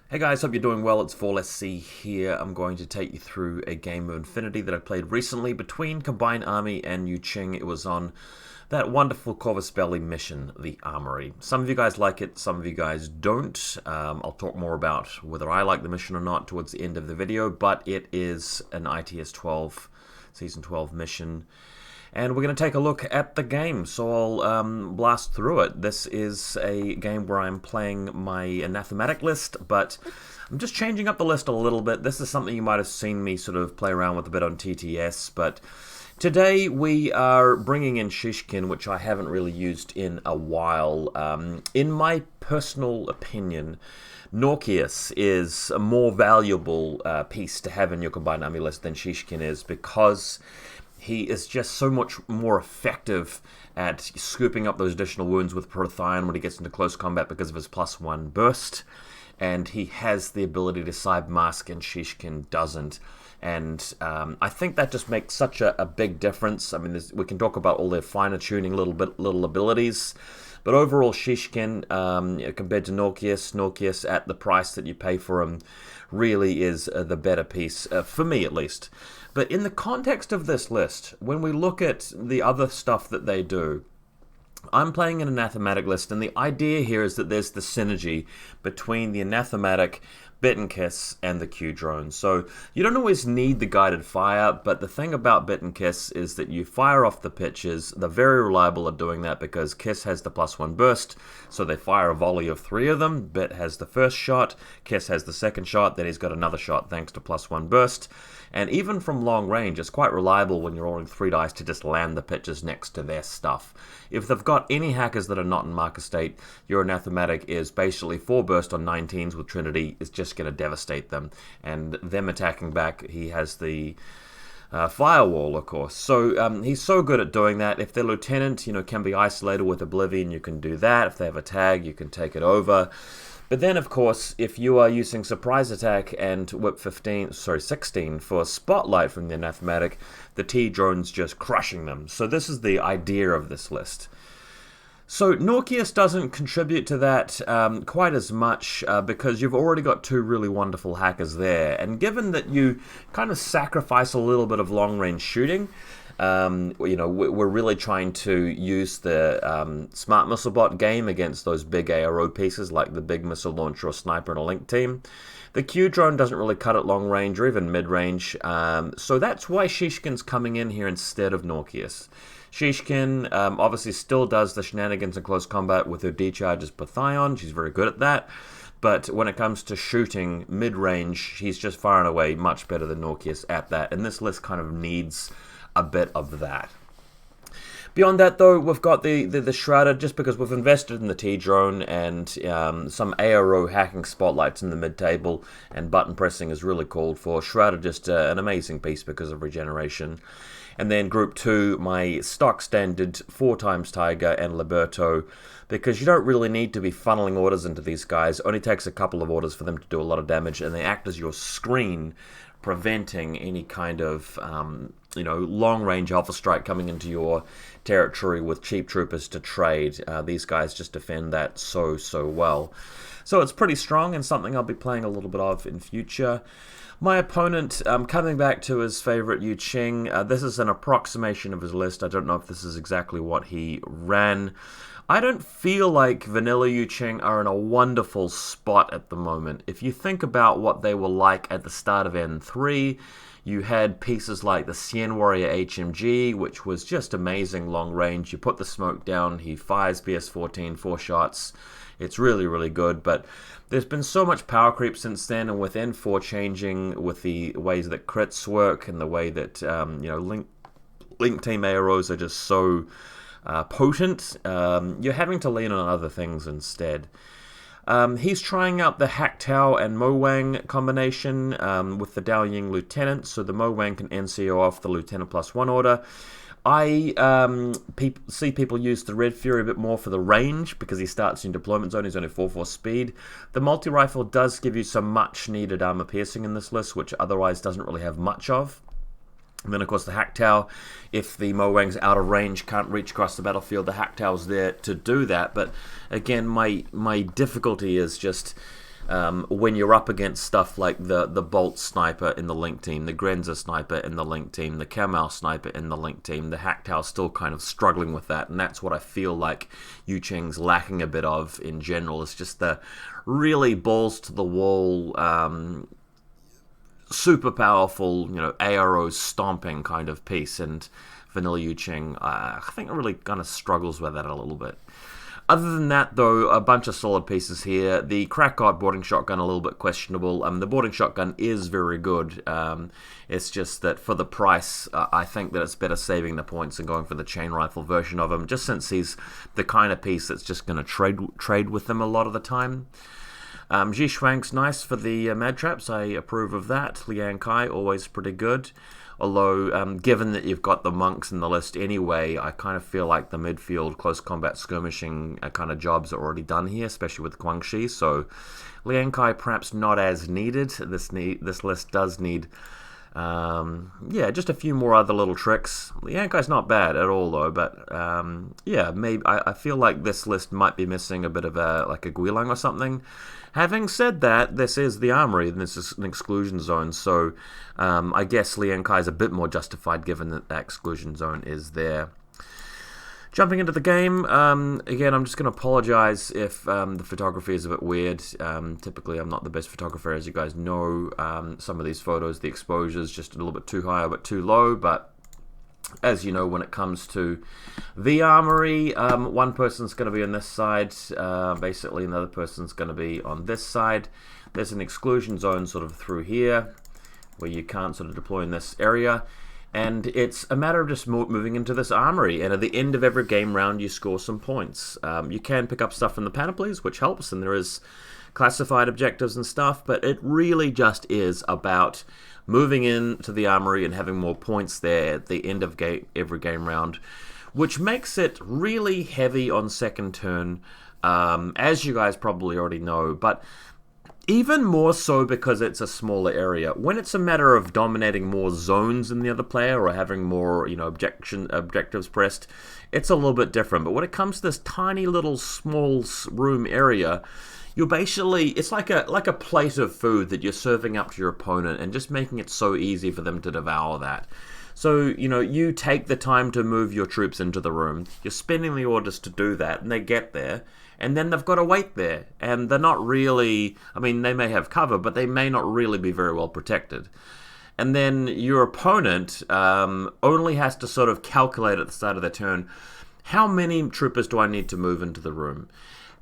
Hey guys, hope you're doing well. It's VaulSC here. I'm going to take you through a game of Infinity that I played recently between Combined Army and YuJing. It was on that wonderful Corvus Belli mission, the Armory. Some of you guys like it, some of you guys don't. I'll talk more about whether I like the mission or not towards the end of the video, but it is an ITS 12, Season 12 mission. And we're going to take a look at the game, so I'll blast through it. This is a game where I'm playing my anathematic list, but I'm just changing up the list a little bit. This is something you might have seen me sort of play around with a bit on TTS, but today we are bringing in Shishkin, which I haven't really used in a while. In my personal opinion, Norkius is a more valuable piece to have in your Combined Army list than Shishkin is, because he is just so much more effective at scooping up those additional wounds with Protheon when he gets into close combat because of his +1 burst. And he has the ability to side mask, and Shishkin doesn't. And I think that just makes such a big difference. I mean, we can talk about all their finer tuning little abilities. But overall, Shishkin, compared to Norkius at the price that you pay for him, really is the better piece, for me at least. But in the context of this list, when we look at the other stuff that they do, I'm playing an anathematic list, and the idea here is that there's the synergy between the anathematic, Bit and Kiss, and the Q drone. So you don't always need the guided fire, but the thing about Bit and Kiss is that you fire off the pitches. They're very reliable at doing that because Kiss has the +1 burst, so they fire a volley of 3 of them. Bit has the first shot, Kiss has the second shot, then he's got another shot thanks to +1 burst. And even from long range, it's quite reliable when you're rolling 3 dice to just land the pitches next to their stuff. If they've got any hackers that are not in marker state, your anathematic is basically 4 burst on 19s with Trinity is just going to devastate them. And them attacking back, he has the firewall, of course. So he's so good at doing that. If their lieutenant, can be isolated with Oblivion, you can do that. If they have a tag, you can take it over. But then, of course, if you are using Surprise Attack and Whip 16 for Spotlight from the Anathematic, the T-Drone's just crushing them. So this is the idea of this list. So Norkius doesn't contribute to that quite as much because you've already got 2 really wonderful hackers there. And given that you kind of sacrifice a little bit of long-range shooting, we're really trying to use the Smart Missile Bot game against those big ARO pieces like the big missile launcher or sniper in a link team. The Q drone doesn't really cut at long range or even mid range, so that's why Shishkin's coming in here instead of Norkius. Shishkin obviously still does the shenanigans in close combat with her decharges Protheon. She's very good at that. But when it comes to shooting mid-range, she's just far and away much better than Norkius at that. And this list kind of needs a bit of that. Beyond that, though, we've got the Shredder, just because we've invested in the T-Drone and some ARO hacking spotlights in the mid-table, and button pressing is really called for. Shredder, just an amazing piece because of regeneration. And then Group 2, my stock standard 4x Tiger and Liberto, because you don't really need to be funneling orders into these guys. It only takes a couple of orders for them to do a lot of damage, and they act as your screen, preventing any kind of long-range Alpha Strike coming into your territory with cheap troopers to trade. These guys just defend that so well. So it's pretty strong and something I'll be playing a little bit of in future. My opponent, coming back to his favorite YuJing, this is an approximation of his list. I don't know if this is exactly what he ran. I don't feel like vanilla YuJing are in a wonderful spot at the moment. If you think about what they were like at the start of N3, you had pieces like the Sien Warrior HMG, which was just amazing long range. You put the smoke down, he fires BS-14, 4 shots. It's really, really good, but there's been so much power creep since then, and with N4 changing with the ways that crits work and the way that link team AROs are just so potent, you're having to lean on other things instead. He's trying out the Hack Tao and Mo Wang combination with the Dao Ying Lieutenant, so the Mo Wang can NCO off the Lieutenant +1 order. I see people use the Red Fury a bit more for the range because he starts in deployment zone. He's only 4/4 speed. The multi-rifle does give you some much needed armor piercing in this list, which otherwise doesn't really have much of. And then, of course, the Hack Tau, if the Mo Wang's out of range, can't reach across the battlefield, the Hack Tau's there to do that. But again, my difficulty is just when you're up against stuff like the Bolt sniper in the Link team, the Grenza sniper in the Link team, the Kamau sniper in the Link team, the Hacktail's still kind of struggling with that, and that's what I feel like YuJing's lacking a bit of in general. It's just the really balls to the wall, super powerful, ARO stomping kind of piece, and vanilla YuJing, I think, really kind of struggles with that a little bit. Other than that, though, a bunch of solid pieces here. The Crack God boarding shotgun, a little bit questionable. The boarding shotgun is very good. It's just that for the price, I think that it's better saving the points and going for the chain rifle version of him, just since he's the kind of piece that's just going to trade with them a lot of the time. Zhishwang's nice for the mad traps. I approve of that. Liang Kai, always pretty good. Although, given that you've got the monks in the list anyway, I kind of feel like the midfield close combat skirmishing kind of jobs are already done here, especially with Guangxi. So, Liang Kai perhaps not as needed. This list does need, just a few more other little tricks. Liang Kai's not bad at all though, but maybe I feel like this list might be missing a bit of a Guilang or something. Having said that, this is the Armory, and this is an exclusion zone, so I guess Liang Kai is a bit more justified given that that exclusion zone is there. Jumping into the game, again, I'm just going to apologize if the photography is a bit weird. Typically, I'm not the best photographer, as you guys know. Some of these photos, the exposure is just a little bit too high or a bit too low, but as you know, when it comes to the Armory, one person's going to be on this side, basically another person's going to be on this side. There's an exclusion zone sort of through here, where you can't sort of deploy in this area, and it's a matter of just moving into this Armory, and at the end of every game round you score some points. You can pick up stuff from the panoplies, which helps, and there is classified objectives and stuff, but it really just is about moving into the Armory and having more points there at the end of every game round, which makes it really heavy on second turn, as you guys probably already know, but even more so because it's a smaller area. When it's a matter of dominating more zones than the other player or having more, objectives pressed, it's a little bit different. But when it comes to this tiny little small room area, you're basically, it's like a plate of food that you're serving up to your opponent and just making it so easy for them to devour that. So, you take the time to move your troops into the room, you're spending the orders to do that, and they get there, and then they've got to wait there, and they're not really, they may have cover, but they may not really be very well protected. And then your opponent only has to sort of calculate at the start of their turn, how many troopers do I need to move into the room?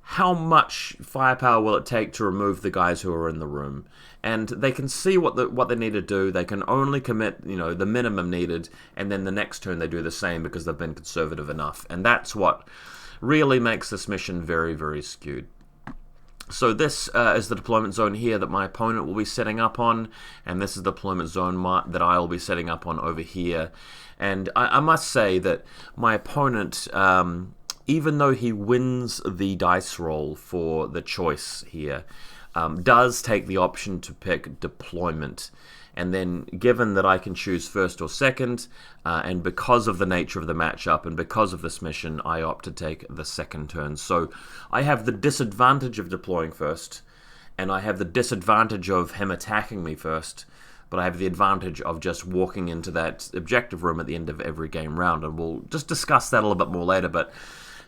How much firepower will it take to remove the guys who are in the room? And they can see what they need to do. They can only commit, the minimum needed, and then the next turn they do the same because they've been conservative enough. And that's what really makes this mission very, very skewed. So this is the deployment zone here that my opponent will be setting up on, and this is the deployment zone that I will be setting up on over here. And I must say that my opponent, even though he wins the dice roll for the choice here, does take the option to pick deployment. And then, given that I can choose first or second, and because of the nature of the matchup and because of this mission, I opt to take the second turn. So I have the disadvantage of deploying first, and I have the disadvantage of him attacking me first, but I have the advantage of just walking into that objective room at the end of every game round, and we'll just discuss that a little bit more later. But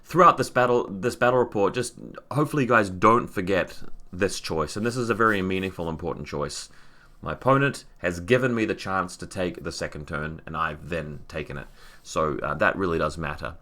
throughout this battle report, just hopefully you guys don't forget this choice, and this is a very meaningful, important choice. My opponent has given me the chance to take the second turn, and I've then taken it. So that really does matter.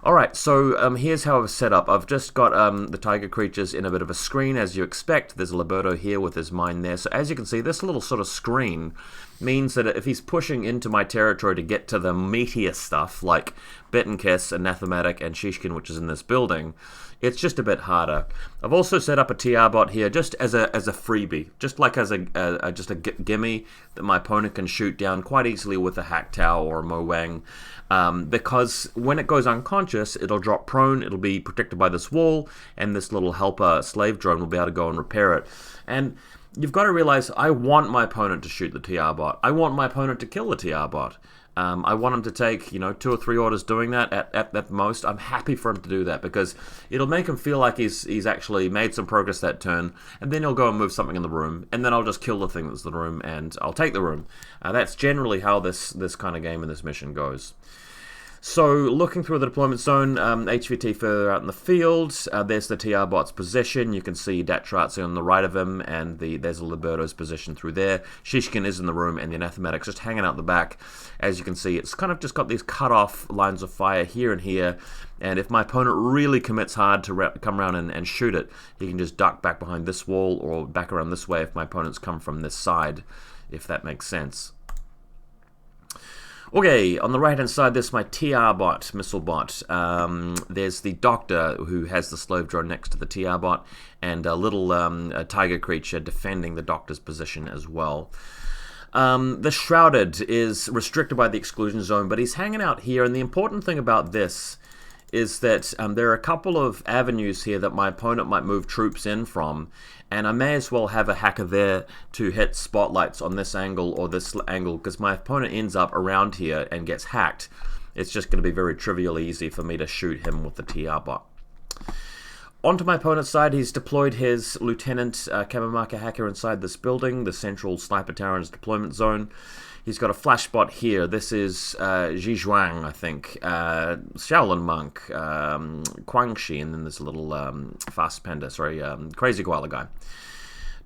Alright, so here's how I've set up. I've just got the tiger creatures in a bit of a screen, as you expect. There's Liberto here with his mine there. So as you can see, this little sort of screen means that if he's pushing into my territory to get to the meatier stuff, like Betankiss, Anathematic, and Shishkin, which is in this building, it's just a bit harder. I've also set up a TR bot here just as a freebie, just like as a gimme that my opponent can shoot down quite easily with a Hack Tau or a Mo Wang, because when it goes unconscious, it'll drop prone, it'll be protected by this wall, and this little helper slave drone will be able to go and repair it. And you've got to realize, I want my opponent to shoot the TR bot. I want my opponent to kill the TR bot. I want him to take, 2 or 3 orders doing that at most. I'm happy for him to do that because it'll make him feel like he's actually made some progress that turn, and then he'll go and move something in the room, and then I'll just kill the thing that's in the room, and I'll take the room. That's generally how this kind of game and this mission goes. So, looking through the deployment zone, HVT further out in the field, there's the TR bot's position. You can see Datratzi on the right of him, and there's Liberto's position through there. Shishkin is in the room, and the Anathematic's just hanging out the back. As you can see, it's kind of just got these cut-off lines of fire here and here, and if my opponent really commits hard to come around and shoot it, he can just duck back behind this wall or back around this way if my opponents come from this side, if that makes sense. Okay, on the right-hand side, there's my TR bot, missile bot. There's the Doctor, who has the slave drone next to the TR bot, and a little tiger creature defending the Doctor's position as well. The Shrouded is restricted by the exclusion zone, but he's hanging out here, and the important thing about this is that there are a couple of avenues here that my opponent might move troops in from, and I may as well have a hacker there to hit spotlights on this angle or this angle, because my opponent ends up around here and gets hacked. It's just going to be very trivially easy for me to shoot him with the TR bot. Onto my opponent's side, he's deployed his Lieutenant Kamamaka hacker inside this building, the central sniper tower in his deployment zone. He's got a flash bot here. This is YuJing, I think, Shaolin Monk, Guangxi, and then there's a little fast panda, crazy koala guy.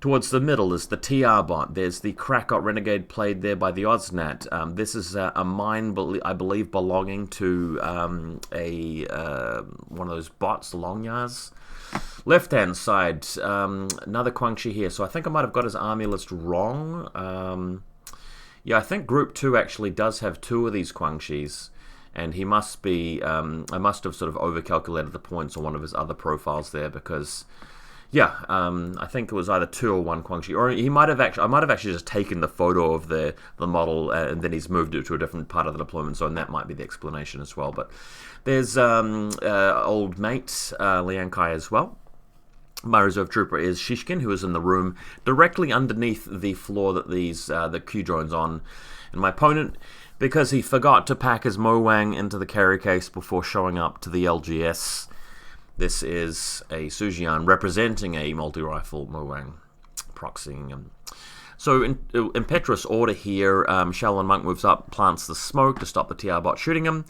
Towards the middle is the TR bot. There's the Krakot Renegade played there by the Oznat. This is a mine, I believe, belonging to one of those bots, the Longyars. Left-hand side, another Guangxi here. So I think I might have got his army list wrong. Yeah, I think Group 2 actually does have 2 of these Guangxis, and he must be, I must have sort of overcalculated the points on one of his other profiles there, because, yeah, I think it was either 2 or 1 Guangxi, or I might have actually just taken the photo of the model, and then he's moved it to a different part of the deployment zone. That might be the explanation as well, but there's old mate, Liang Kai as well. My reserve trooper is Shishkin, who is in the room directly underneath the floor that the Q-drone's on. And my opponent, because he forgot to pack his Mowang into the carry case before showing up to the LGS, this is a Sujian representing a multi-rifle Mowang proxying him. So in impetuous order here, Shaolin Monk moves up, plants the smoke to stop the TR bot shooting him.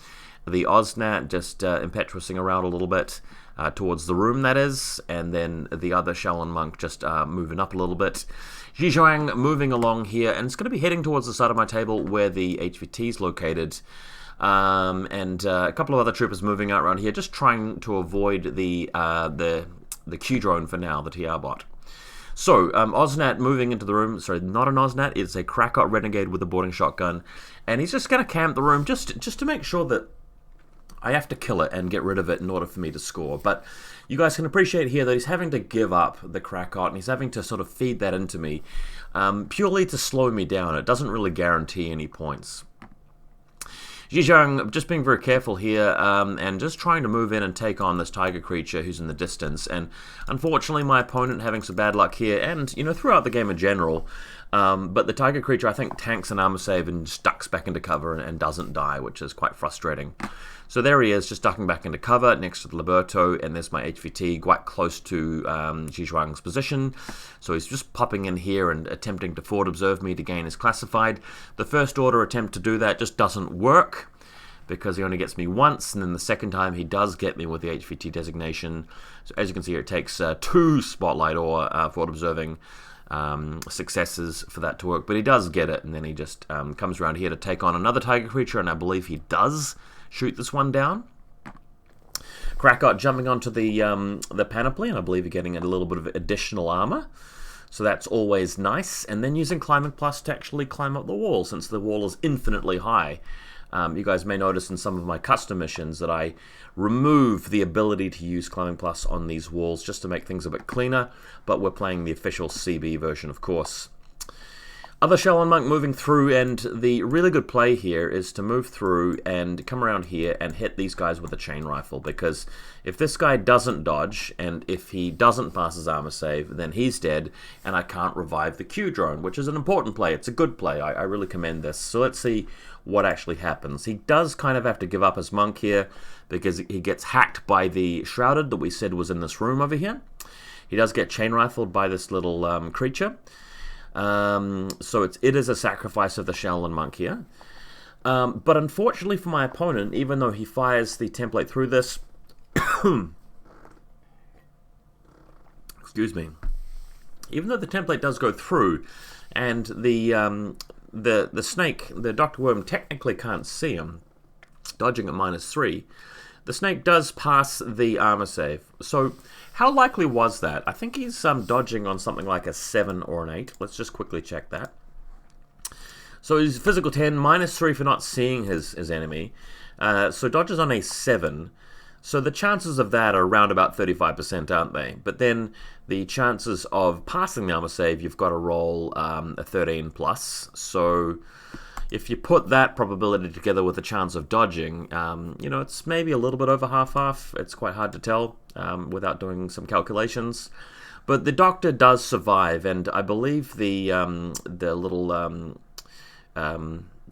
The Oznat just impetuousing around a little bit. Towards the room, that is, and then the other Shaolin Monk just moving up a little bit. YuJing moving along here, and it's going to be heading towards the side of my table where the HVT is located, and a couple of other troopers moving out around here, just trying to avoid the Q-drone for now, the TR bot. So, Oznat moving into the room, sorry, not an Oznat, it's a Krakot Renegade with a boarding shotgun, and he's just going to camp the room just to make sure that I have to kill it and get rid of it in order for me to score. But you guys can appreciate here that he's having to give up the Krakot, and he's having to sort of feed that into me, purely to slow me down. It doesn't really guarantee any points. YuJing just being very careful here, and just trying to move in and take on this tiger creature who's in the distance. And unfortunately, my opponent having some bad luck here, and throughout the game in general. But the tiger creature, I think, tanks an armor save and just ducks back into cover and doesn't die, which is quite frustrating. So there he is, just ducking back into cover next to the Liberto, and there's my HVT quite close to YuJing's position. So he's just popping in here and attempting to forward observe me to gain his classified. The first order attempt to do that just doesn't work, because he only gets me once, and then the second time he does get me with the HVT designation. So as you can see here, it takes 2 spotlight or forward observing successes for that to work, but he does get it, and then he just comes around here to take on another tiger creature, and I believe he does shoot this one down. Krakot jumping onto the panoply, and I believe you're getting a little bit of additional armor, so that's always nice. And then using Climbing Plus to actually climb up the wall, since the wall is infinitely high. You guys may notice in some of my custom missions that I remove the ability to use Climbing Plus on these walls just to make things a bit cleaner, but we're playing the official CB version, of course. Other Shaolin Monk moving through, and the really good play here is to move through and come around here and hit these guys with a chain rifle, because if this guy doesn't dodge, and if he doesn't pass his armor save, then he's dead, and I can't revive the Q drone, which is an important play. It's a good play. I really commend this. So let's see what actually happens. He does kind of have to give up his monk here, because he gets hacked by the Shrouded that we said was in this room over here. He does get chain rifled by this little creature. So it is a sacrifice of the Shaolin Monk here. But unfortunately for my opponent, even though he fires the template through this, excuse me, even though the template does go through, and the snake, the Dr. Worm, technically can't see him, dodging at -3, the snake does pass the armor save. So how likely was that? I think he's dodging on something like a 7 or an 8. Let's just quickly check that. So he's physical 10, -3 for not seeing his enemy. So dodges on a 7. So the chances of that are around about 35%, aren't they? But then the chances of passing the armor save, you've got to roll a 13 plus. So if you put that probability together with the chance of dodging, you know, it's maybe a little bit over half-half. It's quite hard to tell without doing some calculations. But the Doctor does survive, and I believe the little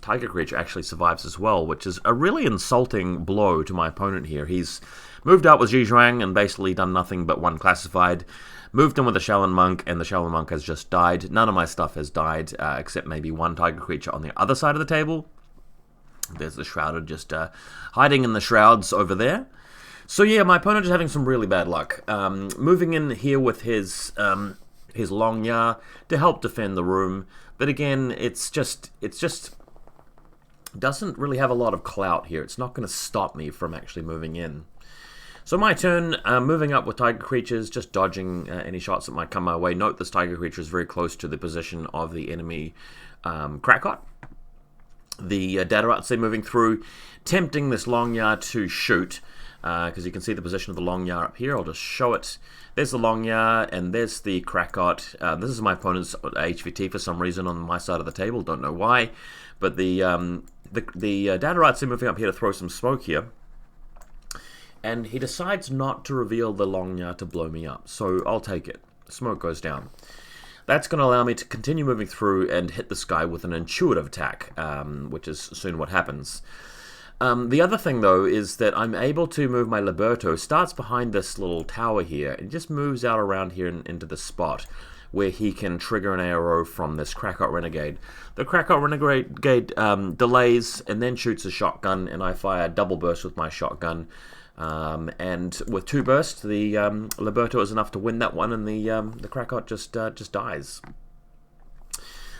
tiger creature actually survives as well, which is a really insulting blow to my opponent here. He's moved out with YuJing and basically done nothing but one classified. Moved in with the Shaolin Monk, and the Shaolin Monk has just died. None of my stuff has died, except maybe one tiger creature on the other side of the table. There's the Shrouded just hiding in the shrouds over there. So yeah, my opponent is having some really bad luck. Moving in here with his long ya to help defend the room, but again, it's just doesn't really have a lot of clout here. It's not going to stop me from actually moving in. So my turn, moving up with tiger creatures, just dodging any shots that might come my way. Note this tiger creature is very close to the position of the enemy Krakot. The Dataratse moving through, tempting this long ya to shoot, because you can see the position of the long ya up here. I'll just show it. There's the long ya, and there's the Krakot. This is my opponent's HVT for some reason on my side of the table. Don't know why, but the Dataratse moving up here to throw some smoke here. And he decides not to reveal the long ya to blow me up, so I'll take it. Smoke goes down. That's going to allow me to continue moving through and hit this guy with an intuitive attack, which is soon what happens. The other thing, though, is that I'm able to move my Liberto. Starts behind this little tower here, and just moves out around here and into the spot where he can trigger an arrow from this Krakot Renegade. The Krakot Renegade delays and then shoots a shotgun, and I fire double burst with my shotgun. And with 2 bursts, the Liberto is enough to win that one, and the Krakot just dies.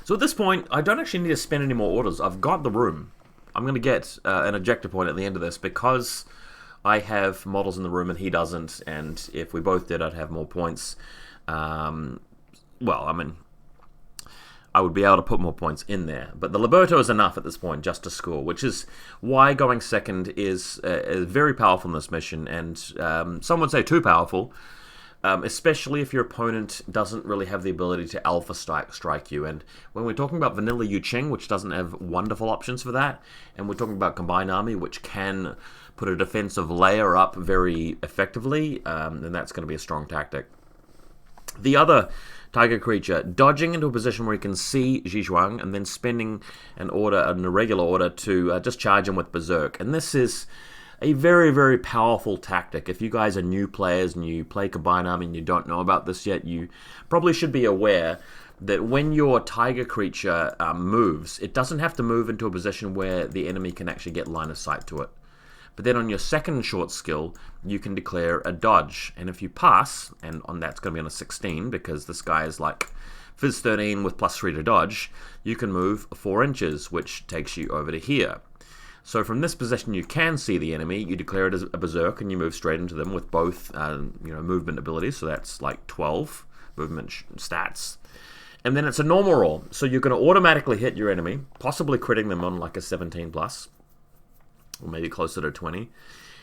So at this point, I don't actually need to spend any more orders. I've got the room. I'm going to get an ejector point at the end of this, because I have models in the room and he doesn't, and if we both did, I'd have more points. Well, I mean, I would be able to put more points in there. But the Liberto is enough at this point just to score, which is why going second is very powerful in this mission, and some would say too powerful, especially if your opponent doesn't really have the ability to alpha strike you. And when we're talking about vanilla YuJing, which doesn't have wonderful options for that, and we're talking about Combined Army, which can put a defensive layer up very effectively, then that's going to be a strong tactic. The other tiger creature dodging into a position where he can see YuJing and then spending an irregular order to just charge him with Berserk. And this is a very, very powerful tactic. If you guys are new players and you play Combined Army and you don't know about this yet, you probably should be aware that when your tiger creature moves, it doesn't have to move into a position where the enemy can actually get line of sight to it. But then on your second short skill, you can declare a dodge. And if you pass, and on that's going to be on a 16, because this guy is like Phys 13 with +3 to dodge, you can move 4 inches, which takes you over to here. So from this position, you can see the enemy. You declare it as a Berserk, and you move straight into them with both movement abilities. So that's like 12 movement stats. And then it's a normal roll. So you're going to automatically hit your enemy, possibly critting them on like a 17 plus. Or maybe closer to 20.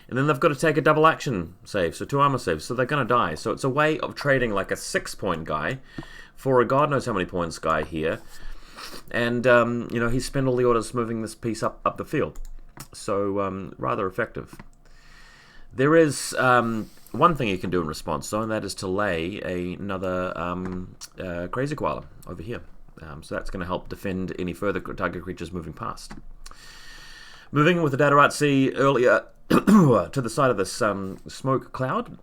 And then they've got to take a double action save, so 2 armor saves, so they're going to die. So it's a way of trading like a 6-point guy for a god knows how many points guy here. And, you know, he spent all the orders moving this piece up the field. So, rather effective. There is one thing you can do in response, though, and that is to lay another Crazy Koala over here. So that's going to help defend any further target creatures moving past. Moving with the VaulSC earlier to the side of this smoke cloud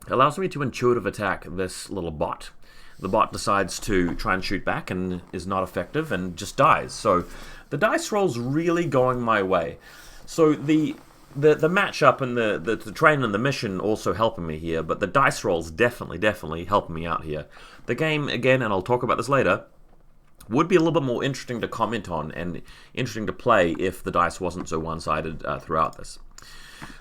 allows me to intuitive attack this little bot. The bot decides to try and shoot back and is not effective and just dies. So the dice roll's really going my way. So the matchup and the train and the mission also helping me here, but the dice roll's definitely helping me out here. The game, again, and I'll talk about this later, would be a little bit more interesting to comment on and interesting to play if the dice wasn't so one-sided throughout this.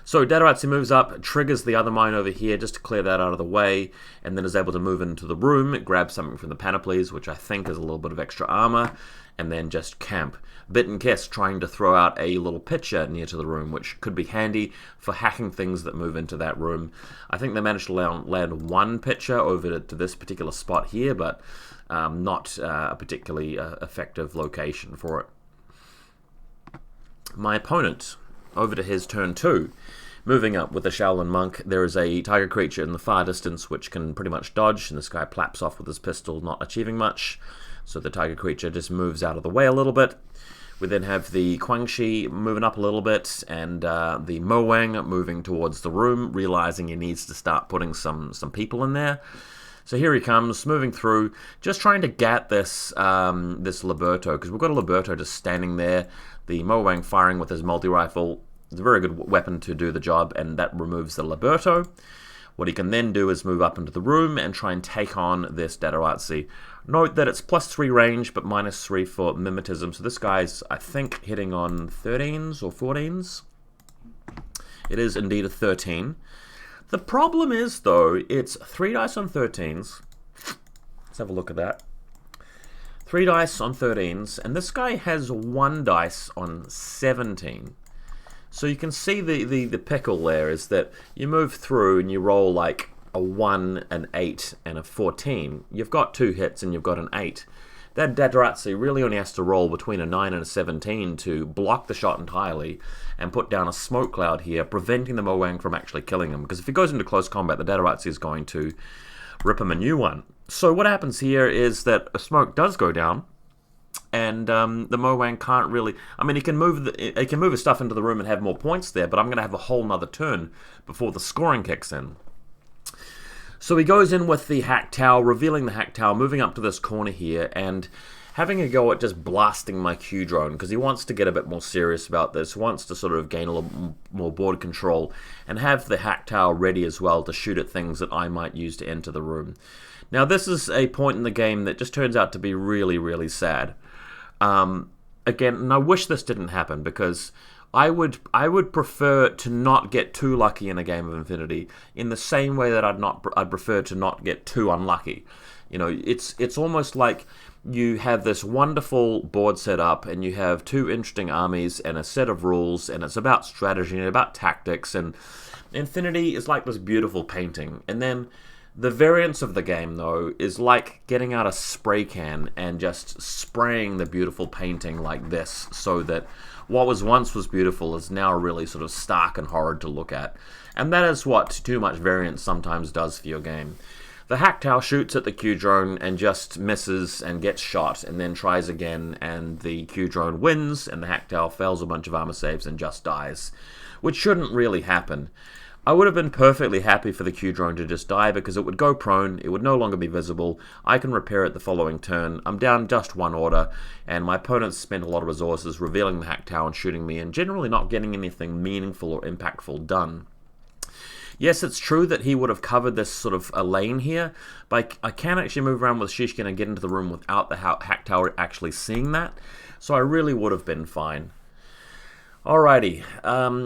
So VaulSC moves up, triggers the other mine over here just to clear that out of the way, and then is able to move into the room, grab something from the panoplies, which I think is a little bit of extra armor, and then just camp. Bit and Kiss trying to throw out a little pitcher near to the room, which could be handy for hacking things that move into that room. I think they managed to land one pitcher over to this particular spot here, but not a particularly effective location for it. My opponent, over to his turn 2. Moving up with the Shaolin Monk, there is a tiger creature in the far distance which can pretty much dodge, and this guy plaps off with his pistol, not achieving much. So the tiger creature just moves out of the way a little bit. We then have the Guangxi moving up a little bit, and the Mo Wang moving towards the room, realizing he needs to start putting some people in there. So here he comes, moving through, just trying to get this Liberto, because we've got a Liberto just standing there. The Mo Wang firing with his multi-rifle. It's a very good weapon to do the job, and that removes the Liberto. What he can then do is move up into the room and try and take on this VaulSC. Note that it's +3 range, but -3 for mimetism. So this guy's, I think, hitting on 13s or 14s. It is indeed a 13. The problem is, though, it's 3 dice on 13s. Let's have a look at that. 3 dice on 13s, and this guy has 1 dice on 17. So you can see the pickle there is that you move through and you roll like a 1, an 8, and a 14. You've got 2 hits and you've got an 8. That VaulSC really only has to roll between a 9 and a 17 to block the shot entirely and put down a smoke cloud here, preventing the Mo Wang from actually killing him. Because if he goes into close combat, the VaulSC is going to rip him a new one. So what happens here is that a smoke does go down, and the Mo Wang can't really... I mean, he can move his stuff into the room and have more points there, but I'm going to have a whole nother turn before the scoring kicks in. So he goes in with the Hack Tower, revealing the Hack Tower, moving up to this corner here, and having a go at just blasting my Q drone, because he wants to get a bit more serious about this, wants to sort of gain a little more board control, and have the Hack Tower ready as well to shoot at things that I might use to enter the room. Now this is a point in the game that just turns out to be really sad. Again, and I wish this didn't happen, because I would prefer to not get too lucky in a game of Infinity in the same way that I'd prefer to not get too unlucky. You know, it's almost like you have this wonderful board set up and you have 2 interesting armies and a set of rules, and it's about strategy and about tactics, and Infinity is like this beautiful painting. And then the variance of the game, though, is like getting out a spray can and just spraying the beautiful painting like this, so that what once was beautiful is now really sort of stark and horrid to look at. And that is what too much variance sometimes does for your game. The Hack Tower shoots at the Q drone and just misses and gets shot, and then tries again, and the Q drone wins, and the Hack Tower fails a bunch of armor saves and just dies, which shouldn't really happen. I would have been perfectly happy for the Q drone to just die, because it would go prone, it would no longer be visible, I can repair it the following turn, I'm down just 1 order, and my opponent's spent a lot of resources revealing the Hack Tower and shooting me, and generally not getting anything meaningful or impactful done. Yes, it's true that he would have covered this sort of a lane here, but I can actually move around with Shishkin and get into the room without the Hack Tower actually seeing that, so I really would have been fine. Alrighty,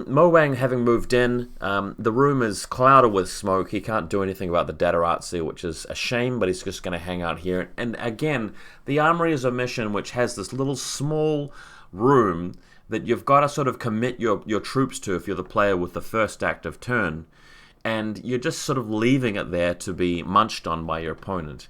Mo Wang having moved in, the room is clouded with smoke. He can't do anything about the VaulSC, which is a shame, but he's just going to hang out here. And again, the Armory is a mission which has this little small room that you've got to sort of commit your troops to if you're the player with the first active turn, and you're just sort of leaving it there to be munched on by your opponent.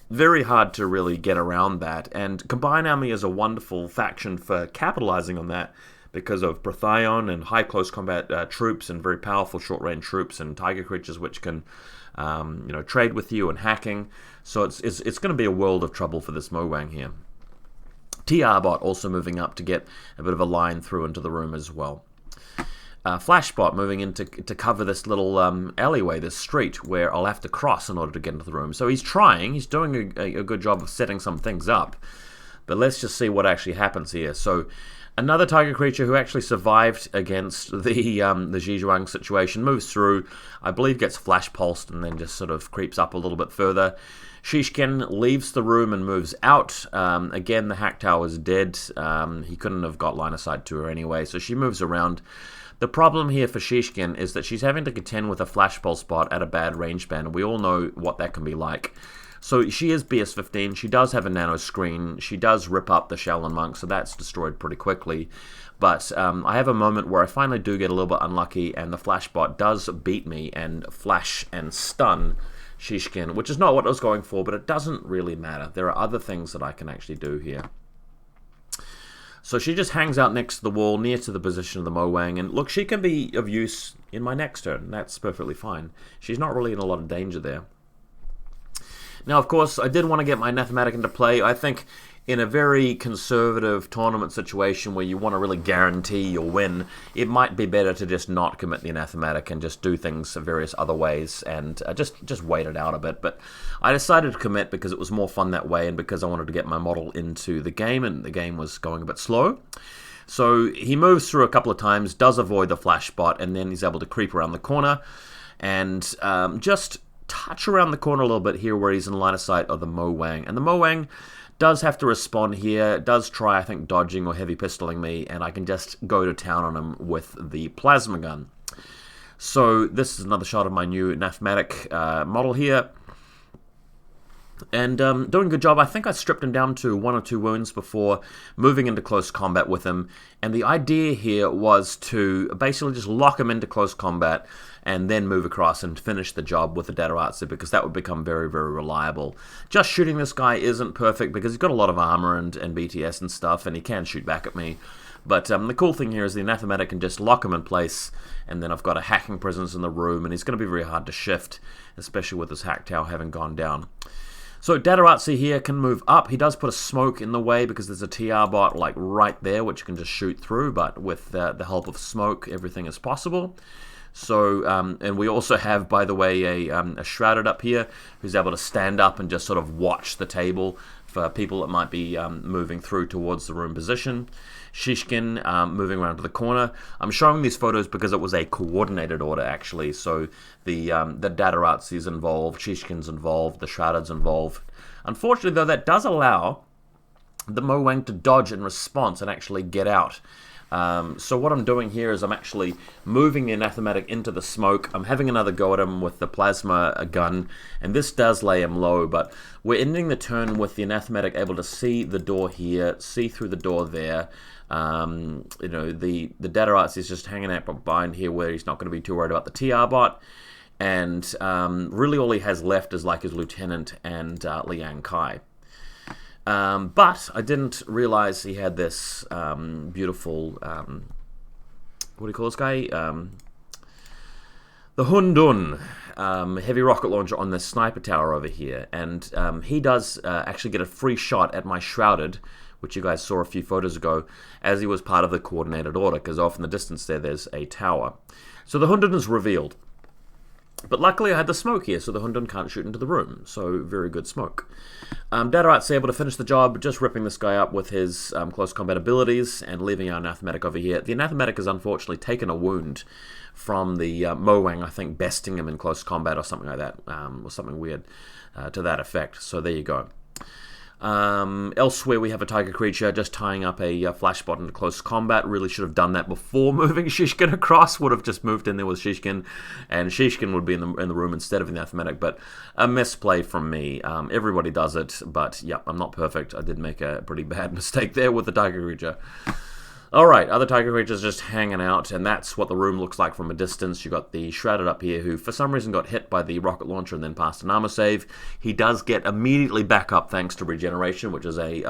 Very hard to really get around that, and Combined Army is a wonderful faction for capitalizing on that because of Protheon and high close combat troops and very powerful short range troops and tiger creatures which can trade with you and hacking. So it's going to be a world of trouble for this Mowang here. TR bot also moving up to get a bit of a line through into the room as well. Flashbot moving in to cover this little alleyway, this street, where I'll have to cross in order to get into the room. So he's trying, he's doing a good job of setting some things up. But let's just see what actually happens here. So another tiger creature who actually survived against the YuJing situation moves through, I believe gets flash pulsed and then just sort of creeps up a little bit further. Shishkin leaves the room and moves out. Again, the hack tower is dead. He couldn't have got line of sight to her anyway, so she moves around. The problem here for Shishkin is that she's having to contend with a flash pulse bot at a bad range band. We all know what that can be like. So she is BS15, she does have a nano screen, she does rip up the Shaolin Monk, so that's destroyed pretty quickly. But I have a moment where I finally do get a little bit unlucky, and the flash bot does beat me and flash and stun Shishkin, which is not what I was going for, but it doesn't really matter. There are other things that I can actually do here. So she just hangs out next to the wall, near to the position of the Mowang, and look, she can be of use in my next turn. That's perfectly fine. She's not really in a lot of danger there. Now, of course, I did want to get my Anathematic into play. I think in a very conservative tournament situation where you want to really guarantee your win, it might be better to just not commit the Anathematic and just do things various other ways and just wait it out a bit. But I decided to commit because it was more fun that way and because I wanted to get my model into the game, and the game was going a bit slow. So he moves through a couple of times, does avoid the flash bot, and then he's able to creep around the corner and just touch around the corner a little bit here where he's in line of sight of the Mowang. And the Mowang does have to respond here, does try, I think, dodging or heavy pistoling me, and I can just go to town on him with the plasma gun. So this is another shot of my new Anathematic model here. And doing a good job. I think I stripped him down to 1 or 2 wounds before moving into close combat with him. And the idea here was to basically just lock him into close combat and then move across and finish the job with the Dataratsu, because that would become very, very reliable. Just shooting this guy isn't perfect because he's got a lot of armor and BTS and stuff, and he can shoot back at me. But the cool thing here is the Anathematic can just lock him in place, and then I've got a hacking presence in the room, and he's going to be very hard to shift, especially with his hack tower having gone down. So Dataratsu here can move up. He does put a smoke in the way because there's a TR bot like right there which you can just shoot through, but with the help of smoke everything is possible. So, and we also have, by the way, a Shrouded up here who's able to stand up and just sort of watch the table for people that might be moving through towards the room position. Shishkin moving around to the corner. I'm showing these photos because it was a coordinated order, actually. So the Dataratsu's involved, Shishkin's involved, the Shrouded's involved. Unfortunately, though, that does allow the Mowang to dodge in response and actually get out. So what I'm doing here is I'm actually moving the Anathematic into the smoke. I'm having another go at him with the plasma gun, and this does lay him low, but we're ending the turn with the Anathematic able to see the door here, see through the door there. The Dataratsu is just hanging out behind here where he's not going to be too worried about the TR bot, and really all he has left is like his lieutenant and Liang Kai. But I didn't realize he had this beautiful, what do you call this guy? The Hundun heavy rocket launcher on the sniper tower over here. And he does actually get a free shot at my Shrouded, which you guys saw a few photos ago, as he was part of the coordinated order, because off in the distance there's a tower. So the Hundun is revealed. But luckily I had the smoke here, so the Hundun can't shoot into the room. So very good smoke. Datarat's able to finish the job, just ripping this guy up with his close combat abilities and leaving our Anathematic over here. The Anathematic has unfortunately taken a wound from the Mowang, I think, besting him in close combat or something like that, or something weird to that effect. So there you go. Elsewhere we have a tiger creature just tying up a flash bot into close combat. Really should have done that before moving Shishkin across. Would have just moved in there with Shishkin, and Shishkin would be in the room instead of the Anathematic. But a misplay from me. Everybody does it, but yeah, I'm not perfect. I did make a pretty bad mistake there with the tiger creature. Alright, other tiger creatures just hanging out, and that's what the room looks like from a distance. You got the Shrouded up here, who for some reason got hit by the rocket launcher and then passed an armor save. He does get immediately back up thanks to regeneration, which is a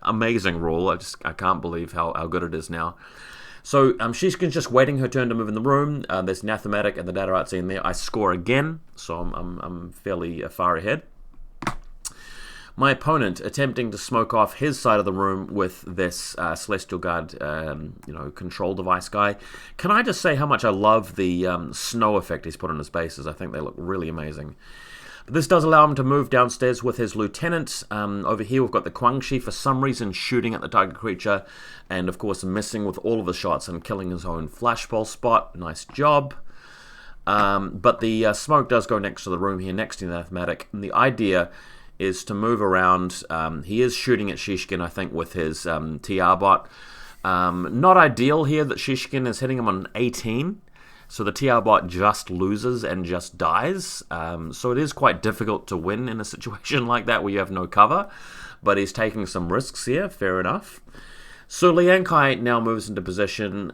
amazing rule. I can't believe how good it is now. So Shishkin's just waiting her turn to move in the room. There's Nathematic and the Datarazzi in there. I score again, so I'm fairly far ahead. My opponent attempting to smoke off his side of the room with this Celestial Guard, control device guy. Can I just say how much I love the snow effect he's put on his bases? I think they look really amazing. But this does allow him to move downstairs with his lieutenant. Over here we've got the Guangxi for some reason shooting at the tiger creature, and of course missing with all of the shots and killing his own flashball spot. Nice job. But the smoke does go next to the room here, next to the Nathematic, and the idea is to move around. He is shooting at Shishkin, I think, with his TR bot. Not ideal here that Shishkin is hitting him on 18, so the TR bot just loses and just dies. So it is quite difficult to win in a situation like that where you have no cover, but he's taking some risks here, fair enough. So Liang Kai now moves into position.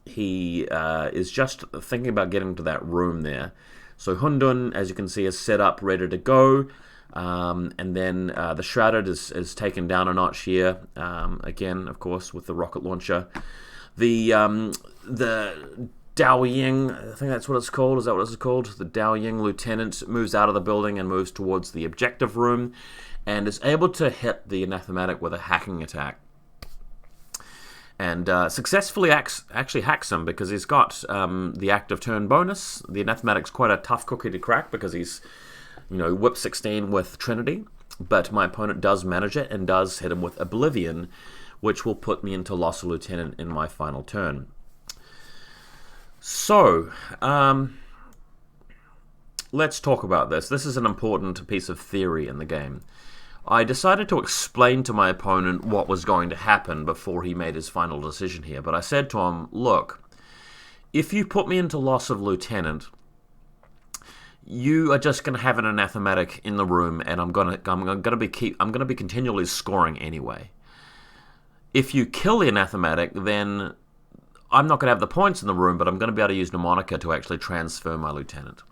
He is just thinking about getting to that room there. So Hundun, as you can see, is set up, ready to go. And then the Shrouded is taken down a notch here, again, of course, with the rocket launcher. The YuJing, I think that's what it's called. Is that what it's called? The YuJing lieutenant moves out of the building and moves towards the objective room, and is able to hit the Anathematic with a hacking attack. And successfully actually hacks him because he's got the active turn bonus. The Anathematic's quite a tough cookie to crack because he's whip 16 with Trinity, but my opponent does manage it and does hit him with Oblivion, which will put me into loss of lieutenant in my final turn. So, let's talk about this. This is an important piece of theory in the game. I decided to explain to my opponent what was going to happen before he made his final decision here, but I said to him, look, if you put me into loss of lieutenant, you are just going to have an Anathematic in the room, and I'm going to be continually scoring anyway. If you kill the Anathematic, then I'm not going to have the points in the room, but I'm going to be able to use Mnemonica to actually transfer my lieutenant.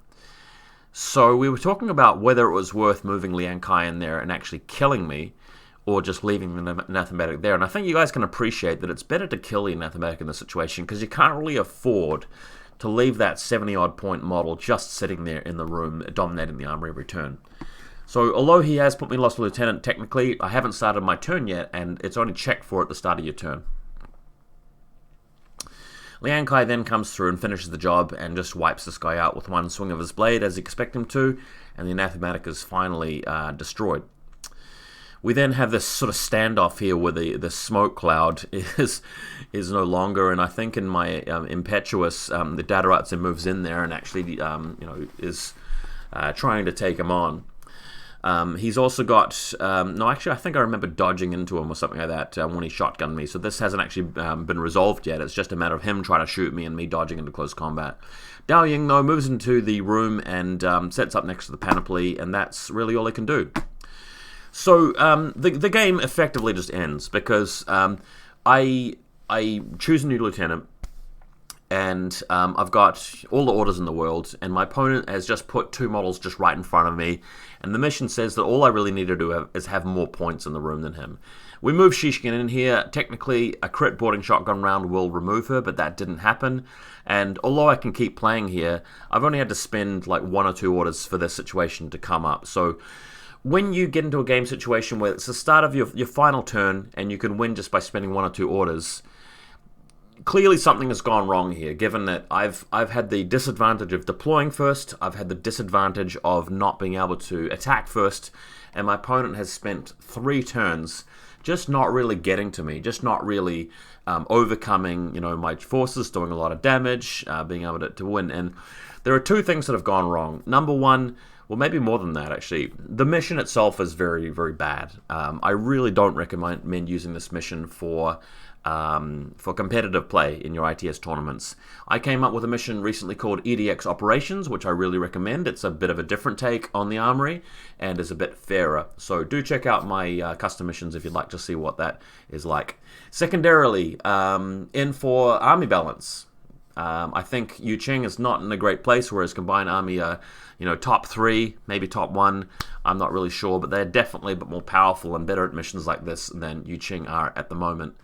So we were talking about whether it was worth moving Liang Kai in there and actually killing me, or just leaving the Anathematic there. And I think you guys can appreciate that it's better to kill the Anathematic in this situation, because you can't really afford to leave that 70-odd point model just sitting there in the room, dominating the armory every turn. So, although he has put me lost lieutenant, technically, I haven't started my turn yet, and it's only checked for at the start of your turn. Liang Kai then comes through and finishes the job, and just wipes this guy out with one swing of his blade, as you expect him to, and the Anathematic is finally destroyed. We then have this sort of standoff here where the smoke cloud is no longer, and I think in my impetuous, the Datarazzi moves in there and actually is trying to take him on. He's also got no, actually I think I remember dodging into him or something like that when he shotgunned me. So this hasn't actually been resolved yet. It's just a matter of him trying to shoot me and me dodging into close combat. YuJing though moves into the room and sets up next to the panoply, and that's really all he can do. So the game effectively just ends because I choose a new lieutenant, and I've got all the orders in the world, and my opponent has just put two models just right in front of me, and the mission says that all I really need to do is have more points in the room than him. We move Shishkin in here. Technically, a crit boarding shotgun round will remove her, but that didn't happen. And although I can keep playing here, I've only had to spend like 1 or 2 orders for this situation to come up. So when you get into a game situation where it's the start of your final turn and you can win just by spending 1 or 2 orders, clearly something has gone wrong here, given that I've had the disadvantage of deploying first, I've had the disadvantage of not being able to attack first, and my opponent has spent 3 turns just not really getting to me, just not really overcoming my forces, doing a lot of damage, being able to win. And there are 2 things that have gone wrong. Number one, well, maybe more than that, actually. The mission itself is very, very bad. I really don't recommend using this mission for for competitive play in your ITS tournaments. I came up with a mission recently called EDX Operations, which I really recommend. It's a bit of a different take on the Armory and is a bit fairer. So do check out my custom missions if you'd like to see what that is like. Secondarily, in for army balance. I think YuJing is not in a great place, whereas Combined Army are, top 3, maybe top 1. I'm not really sure, but they're definitely a bit more powerful and better at missions like this than YuJing are at the moment.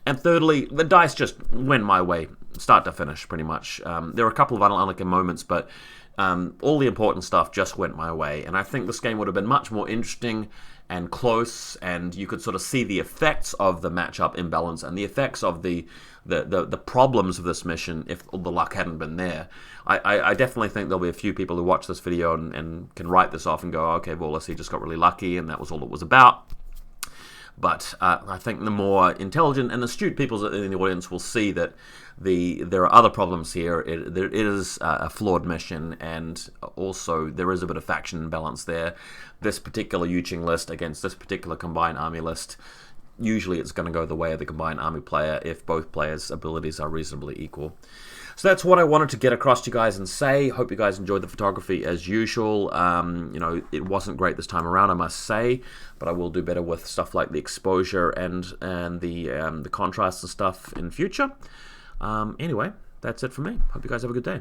And thirdly, the dice just went my way, start to finish, pretty much. There were a couple of unlucky moments, but all the important stuff just went my way. And I think this game would have been much more interesting and close, and you could sort of see the effects of the matchup imbalance and the effects of the problems of this mission if the luck hadn't been there. I definitely think there'll be a few people who watch this video and can write this off and go, okay, VaulSC just got really lucky and that was all it was about. But I think the more intelligent and astute people in the audience will see that there are other problems here. It is a flawed mission, and also there is a bit of faction imbalance there. This particular YuJing list against this particular Combined Army list, usually it's going to go the way of the Combined Army player if both players' abilities are reasonably equal. So that's what I wanted to get across to you guys and say. Hope you guys enjoyed the photography as usual. It wasn't great this time around, I must say, but I will do better with stuff like the exposure and the contrast and stuff in future. Anyway, that's it for me. Hope you guys have a good day.